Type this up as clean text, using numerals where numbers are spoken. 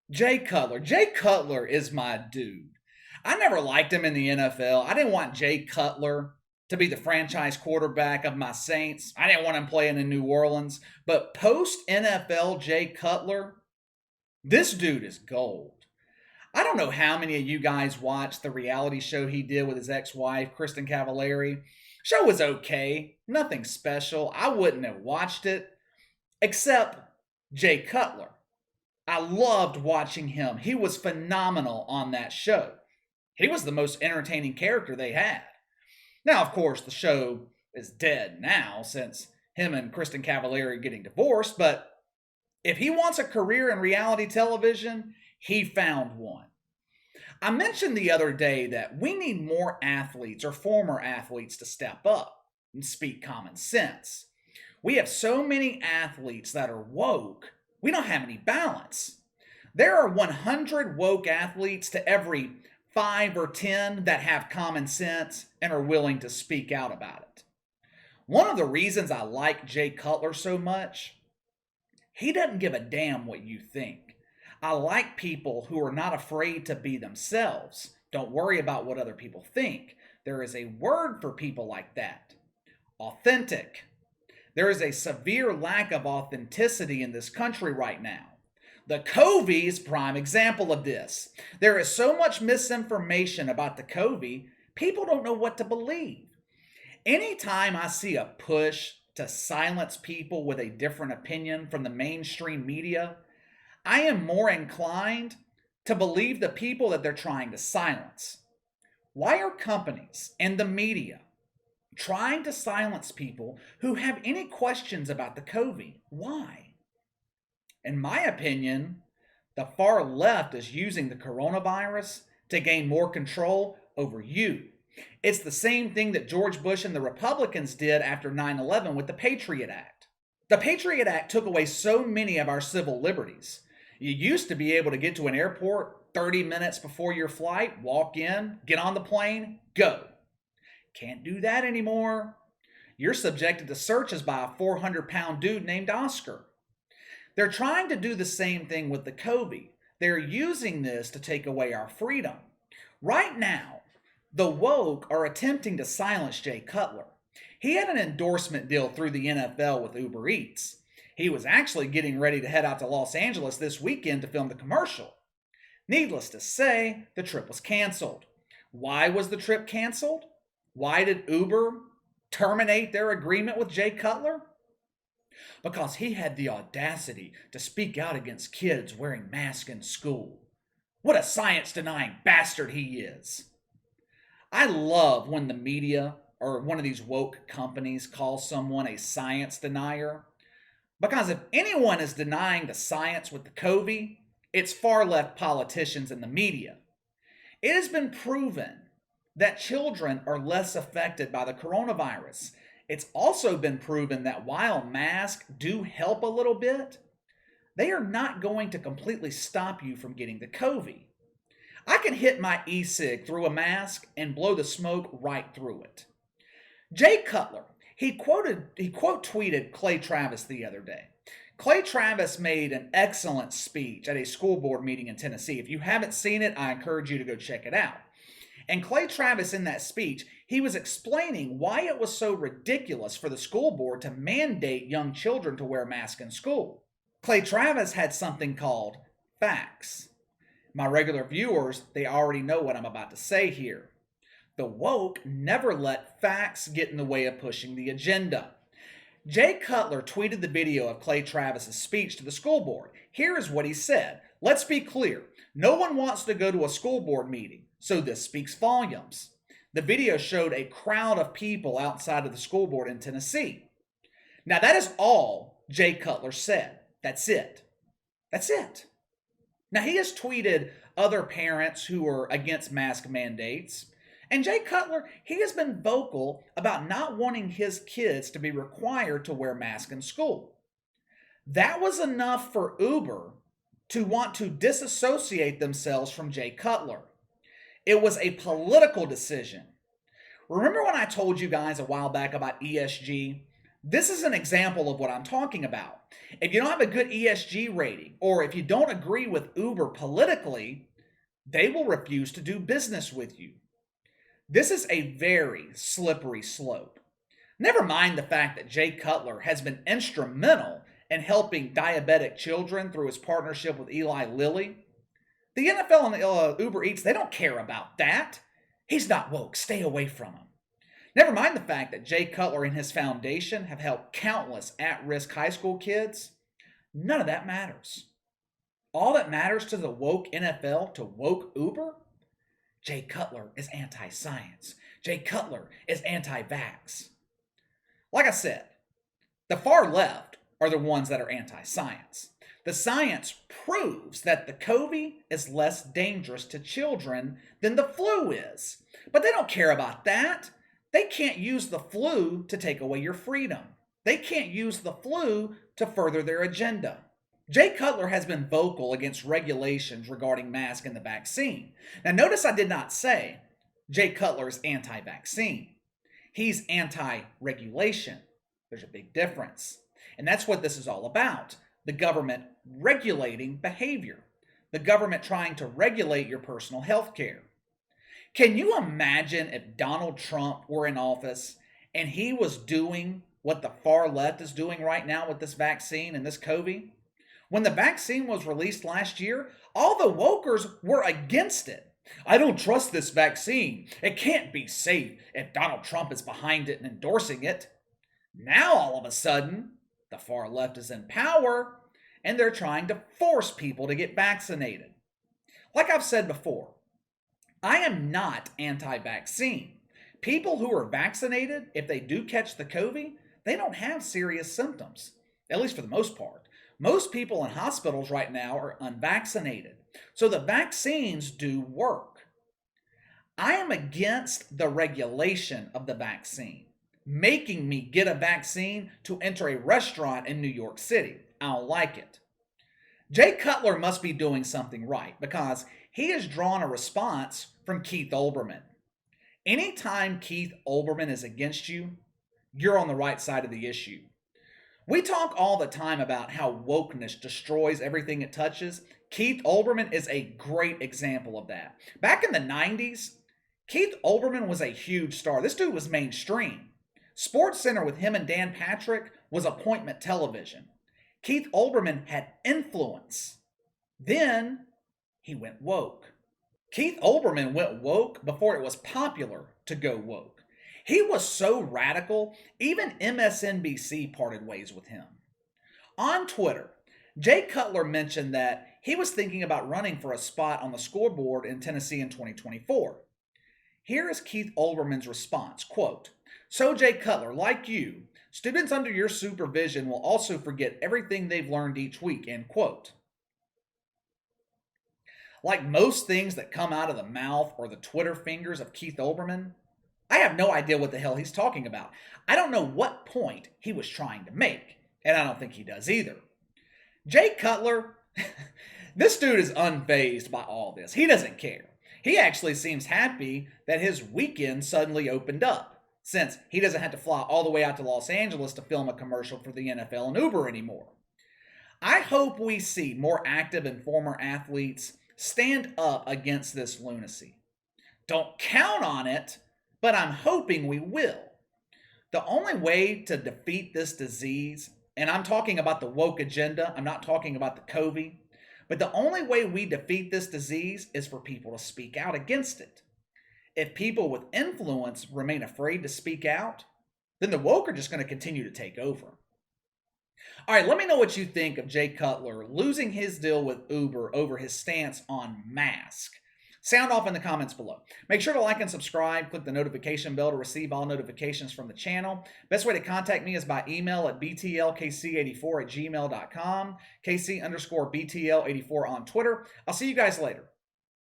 Jay Cutler. Jay Cutler is my dude. I never liked him in the NFL. I didn't want Jay Cutler to be the franchise quarterback of my Saints. I didn't want him playing in New Orleans. But post NFL Jay Cutler, this dude is gold. I don't know how many of you guys watched the reality show he did with his ex-wife, Kristen Cavallari. Show was okay, nothing special. I wouldn't have watched it, except Jay Cutler. I loved watching him. He was phenomenal on that show. He was the most entertaining character they had. Now, of course, the show is dead now since him and Kristen Cavallari getting divorced, but if he wants a career in reality television, he found one. I mentioned the other day that we need more athletes or former athletes to step up and speak common sense. We have so many athletes that are woke, we don't have any balance. There are 100 woke athletes to every 5 or 10 that have common sense and are willing to speak out about it. One of the reasons I like Jay Cutler so much, he doesn't give a damn what you think. I like people who are not afraid to be themselves. Don't worry about what other people think. There is a word for people like that: authentic. There is a severe lack of authenticity in this country right now. The COVID is prime example of this. There is so much misinformation about the COVID, people don't know what to believe. Anytime I see a push to silence people with a different opinion from the mainstream media, I am more inclined to believe the people that they're trying to silence. Why are companies and the media trying to silence people who have any questions about the COVID? Why? In my opinion, the far left is using the coronavirus to gain more control over you. It's the same thing that George Bush and the Republicans did after 9/11 with the Patriot Act. The Patriot Act took away so many of our civil liberties. You used to be able to get to an airport 30 minutes before your flight, walk in, get on the plane, go. Can't do that anymore. You're subjected to searches by a 400-pound dude named Oscar. They're trying to do the same thing with the COVID. They're using this to take away our freedom. Right now, the woke are attempting to silence Jay Cutler. He had an endorsement deal through the NFL with Uber Eats. He was actually getting ready to head out to Los Angeles this weekend to film the commercial. Needless to say, the trip was canceled. Why was the trip canceled? Why did Uber terminate their agreement with Jay Cutler? Because he had the audacity to speak out against kids wearing masks in school. What a science-denying bastard he is. I love when the media or one of these woke companies calls someone a science denier. Because if anyone is denying the science with the COVID, it's far left politicians and the media. It has been proven that children are less affected by the coronavirus. It's also been proven that while masks do help a little bit, they are not going to completely stop you from getting the COVID. I can hit my e-cig through a mask and blow the smoke right through it. Jay Cutler, he quote tweeted Clay Travis the other day. Clay Travis made an excellent speech at a school board meeting in Tennessee. If you haven't seen it, I encourage you to go check it out. And Clay Travis, in that speech, he was explaining why it was so ridiculous for the school board to mandate young children to wear masks in school. Clay Travis had something called facts. My regular viewers, they already know what I'm about to say here. The woke never let facts get in the way of pushing the agenda. Jay Cutler tweeted the video of Clay Travis's speech to the school board. Here is what he said. Let's be clear. No one wants to go to a school board meeting, so this speaks volumes. The video showed a crowd of people outside of the school board in Tennessee. Now that is all Jay Cutler said. That's it. That's it. Now he has tweeted other parents who are against mask mandates. And Jay Cutler, he has been vocal about not wanting his kids to be required to wear masks in school. That was enough for Uber to want to disassociate themselves from Jay Cutler. It was a political decision. Remember when I told you guys a while back about ESG? This is an example of what I'm talking about. If you don't have a good ESG rating, or if you don't agree with Uber politically, they will refuse to do business with you. This is a very slippery slope. Never mind the fact that Jay Cutler has been instrumental in helping diabetic children through his partnership with Eli Lilly. The NFL and Uber Eats, they don't care about that. He's not woke. Stay away from him. Never mind the fact that Jay Cutler and his foundation have helped countless at-risk high school kids. None of that matters. All that matters to the woke NFL, to woke Uber, Jay Cutler is anti-science. Jay Cutler is anti-vax. Like I said, the far left are the ones that are anti-science. The science proves that the COVID is less dangerous to children than the flu is. But they don't care about that. They can't use the flu to take away your freedom. They can't use the flu to further their agenda. Jay Cutler has been vocal against regulations regarding masks and the vaccine. Now notice I did not say Jay Cutler is anti-vaccine. He's anti-regulation. There's a big difference. And that's what this is all about. The government regulating behavior. The government trying to regulate your personal health care. Can you imagine if Donald Trump were in office and he was doing what the far left is doing right now with this vaccine and this COVID? When the vaccine was released last year, all the wokers were against it. I don't trust this vaccine. It can't be safe if Donald Trump is behind it and endorsing it. Now, all of a sudden, the far left is in power and they're trying to force people to get vaccinated. Like I've said before, I am not anti-vaccine. People who are vaccinated, if they do catch the COVID, they don't have serious symptoms, at least for the most part. Most people in hospitals right now are unvaccinated. So the vaccines do work. I am against the regulation of the vaccine, making me get a vaccine to enter a restaurant in New York City. I don't like it. Jay Cutler must be doing something right because he has drawn a response from Keith Olbermann. Anytime Keith Olbermann is against you, you're on the right side of the issue. We talk all the time about how wokeness destroys everything it touches. Keith Olbermann is a great example of that. Back in the 90s, Keith Olbermann was a huge star. This dude was mainstream. SportsCenter with him and Dan Patrick was appointment television. Keith Olbermann had influence. Then he went woke. Keith Olbermann went woke before it was popular to go woke. He was so radical, even MSNBC parted ways with him. On Twitter, Jay Cutler mentioned that he was thinking about running for a spot on the scoreboard in Tennessee in 2024. Here is Keith Olbermann's response, quote, "So Jay Cutler, like you, students under your supervision will also forget everything they've learned each week," end quote. Like most things that come out of the mouth or the Twitter fingers of Keith Olbermann, I have no idea what the hell he's talking about. I don't know what point he was trying to make, and I don't think he does either. Jay Cutler, this dude is unfazed by all this. He doesn't care. He actually seems happy that his weekend suddenly opened up, since he doesn't have to fly all the way out to Los Angeles to film a commercial for the NFL and Uber anymore. I hope we see more active and former athletes stand up against this lunacy. Don't count on it, but I'm hoping we will. The only way to defeat this disease, and I'm talking about the woke agenda, I'm not talking about the COVID, but the only way we defeat this disease is for people to speak out against it. If people with influence remain afraid to speak out, then the woke are just going to continue to take over. All right, let me know what you think of Jay Cutler losing his deal with Uber over his stance on masks. Sound off in the comments below. Make sure to like and subscribe. Click the notification bell to receive all notifications from the channel. Best way to contact me is by email at btlkc84@gmail.com, KC_BTL84 on Twitter. I'll see you guys later.